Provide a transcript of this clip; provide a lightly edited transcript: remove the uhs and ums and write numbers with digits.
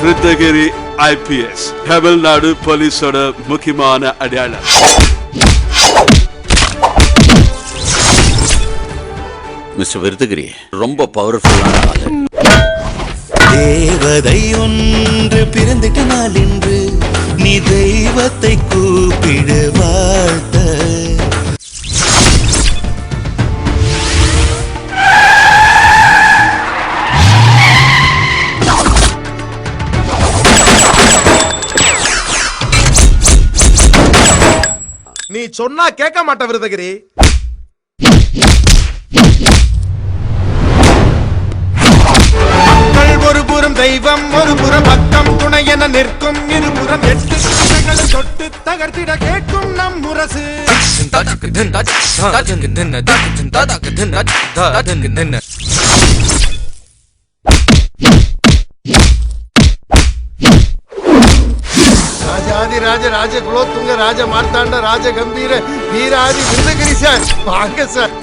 Krishnagiri IPS Tamil Nadu போலீஸோட முக்கியமான அடையாளம். மிஸ்டர் விருதகிரி ரொம்ப பவர்ஃபுல்லான ஆளு. தேவதை ஒன்று பிறந்திட்ட நாள் என்று நீ தெய்வத்தை கூப்பிடு வாழ்த்த. நீ சொன்னா கேட்க மாட்ட விருதகிரி. ஒரு புறம் தெய்வம் ஒரு புறம் பக்கம் துணை என நிற்கும் இருபுறம் 8 திசைகளும் தொட்டு தகர்த்திட கேட்கும் நம் முரசு. ராஜாதி ராஜ ராஜ குலோத்துங்க ராஜ மார்த்தாண்ட ராஜ கம்பீர வீராதி விருதகிரி சார் வாங்க சார்.